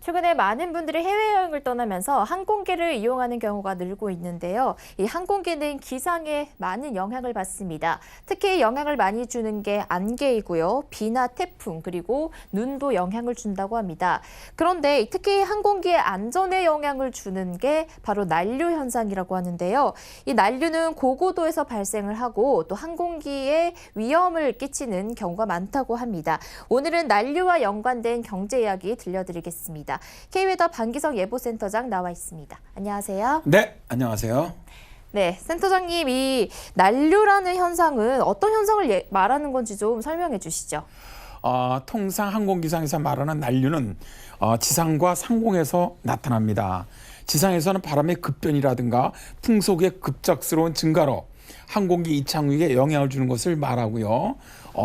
최근에 많은 분들이 해외여행을 떠나면서 항공기를 이용하는 경우가 늘고 있는데요. 이 항공기는 기상에 많은 영향을 받습니다. 특히 영향을 많이 주는 게 안개이고요. 비나 태풍 그리고 눈도 영향을 준다고 합니다. 그런데 특히 항공기의 안전에 영향을 주는 게 바로 난류 현상이라고 하는데요. 이 난류는 고고도에서 발생을 하고 또 항공기에 위험을 끼치는 경우가 많다고 합니다. 오늘은 난류와 연관된 경제 이야기 들려드리겠습니다. K웨더 방기석 예보센터장 나와 있습니다. 안녕하세요. 네, 안녕하세요. 네, 센터장님, 이 난류라는 현상은 어떤 현상을 말하는 건지 좀 설명해 주시죠. 통상 항공기상에서 말하는 난류는 지상과 상공에서 나타납니다. 지상에서는 바람의 급변이라든가 풍속의 급작스러운 증가로 항공기 이착륙에 영향을 주는 것을 말하고요.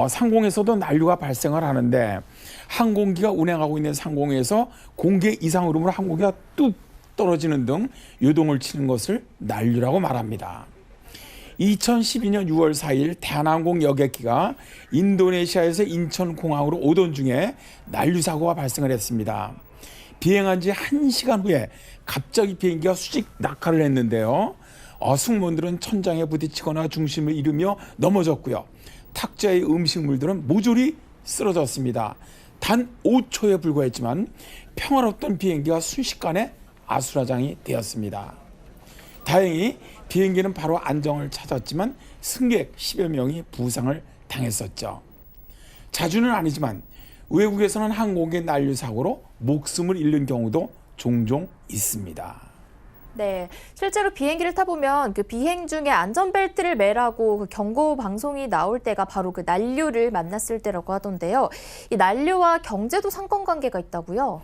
상공에서도 난류가 발생을 하는데 항공기가 운행하고 있는 상공에서 공기 이상 흐름으로 항공기가 뚝 떨어지는 등 요동을 치는 것을 난류라고 말합니다. 2012년 6월 4일 대한항공 여객기가 인도네시아에서 인천공항으로 오던 중에 난류 사고가 발생을 했습니다. 비행한 지 1시간 후에 갑자기 비행기가 수직 낙하를 했는데요. 승무원들은 천장에 부딪히거나 중심을 잃으며 넘어졌고요. 탁자의 음식물들은 모조리 쓰러졌습니다. 단 5초에 불과했지만 평화롭던 비행기가 순식간에 아수라장이 되었습니다. 다행히 비행기는 바로 안정을 찾았지만 승객 10여 명이 부상을 당했었죠. 자주는 아니지만 외국에서는 항공기 난류 사고로 목숨을 잃는 경우도 종종 있습니다. 네, 실제로 비행기를 타보면 그 비행 중에 안전벨트를 매라고 그 경고 방송이 나올 때가 바로 그 난류를 만났을 때라고 하던데요. 이 난류와 경제도 상관관계가 있다고요?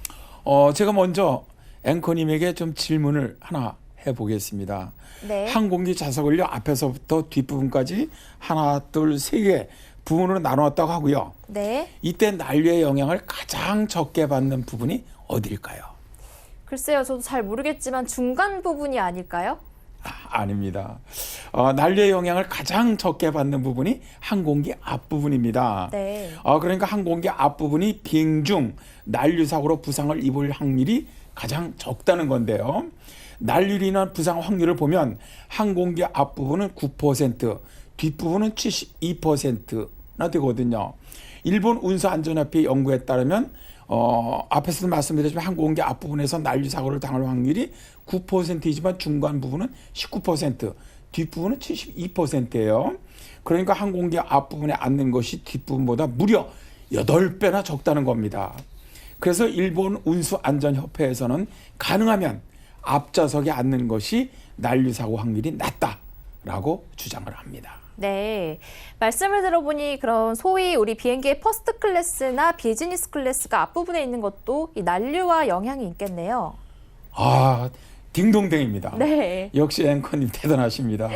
제가 먼저 앵커님에게 좀 질문을 하나 해보겠습니다. 네. 항공기 좌석을요 앞에서부터 뒷부분까지 하나, 둘, 세 개 부분으로 나누었다고 하고요. 네. 이때 난류의 영향을 가장 적게 받는 부분이 어디일까요? 글쎄요, 저도 잘 모르겠지만 중간 부분이 아닐까요? 아닙니다. 난류의 영향을 가장 적게 받는 부분이 항공기 앞부분입니다. 네. 그러니까 항공기 앞부분이 비행 중 난류 사고로 부상을 입을 확률이 가장 적다는 건데요. 난류로 인한 부상 확률을 보면 항공기 앞부분은 9%, 뒷부분은 72%나 되거든요. 일본 운수안전협회 연구에 따르면 앞에서도 말씀드렸지만 항공기 앞부분에서 난류 사고를 당할 확률이 9%이지만 중간 부분은 19%, 뒷부분은 72%예요. 그러니까 항공기 앞부분에 앉는 것이 뒷부분보다 무려 8배나 적다는 겁니다. 그래서 일본 운수안전협회에서는 가능하면 앞좌석에 앉는 것이 난류 사고 확률이 낮다라고 주장을 합니다. 네, 말씀을 들어보니 그런 소위 우리 비행기의 퍼스트 클래스나 비즈니스 클래스가 앞부분에 있는 것도 이 난류와 영향이 있겠네요. 딩동댕입니다. 네. 역시 앵커님 대단하십니다.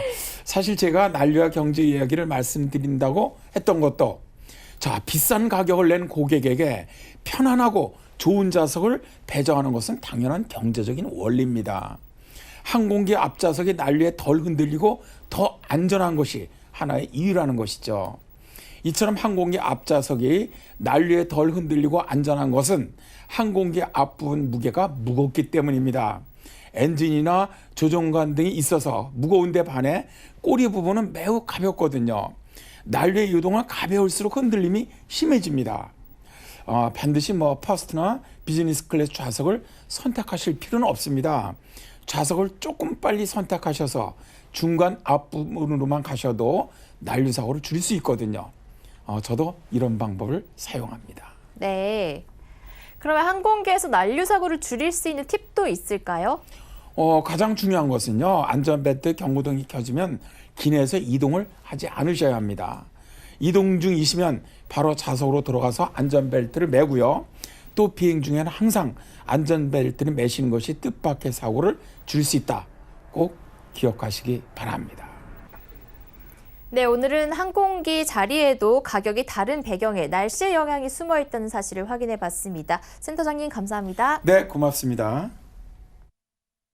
사실 제가 난류와 경제 이야기를 말씀드린다고 했던 것도 비싼 가격을 낸 고객에게 편안하고 좋은 좌석을 배정하는 것은 당연한 경제적인 원리입니다. 항공기 앞좌석이 난류에 덜 흔들리고 더 안전한 것이 하나의 이유라는 것이죠. 이처럼 항공기 앞좌석이 난류에 덜 흔들리고 안전한 것은 항공기 앞부분 무게가 무겁기 때문입니다. 엔진이나 조종관 등이 있어서 무거운데 반해 꼬리 부분은 매우 가볍거든요. 난류의 유동은 가벼울수록 흔들림이 심해집니다. 반드시 퍼스트나 비즈니스 클래스 좌석을 선택하실 필요는 없습니다. 좌석을 조금 빨리 선택하셔서 중간 앞부분으로만 가셔도 난류 사고를 줄일 수 있거든요. 저도 이런 방법을 사용합니다. 네. 그러면 항공기에서 난류 사고를 줄일 수 있는 팁도 있을까요? 가장 중요한 것은요. 안전벨트 경고등이 켜지면 기내에서 이동을 하지 않으셔야 합니다. 이동 중이시면 바로 좌석으로 들어가서 안전벨트를 매고요. 또 비행 중에는 항상 안전벨트를 매시는 것이 뜻밖의 사고를 줄일 수 있다. 꼭 기억하시기 바랍니다. 네, 오늘은 항공기 자리에도 가격이 다른 배경에 날씨의 영향이 숨어 있다는 사실을 확인해 봤습니다. 센터장님 감사합니다. 네, 고맙습니다.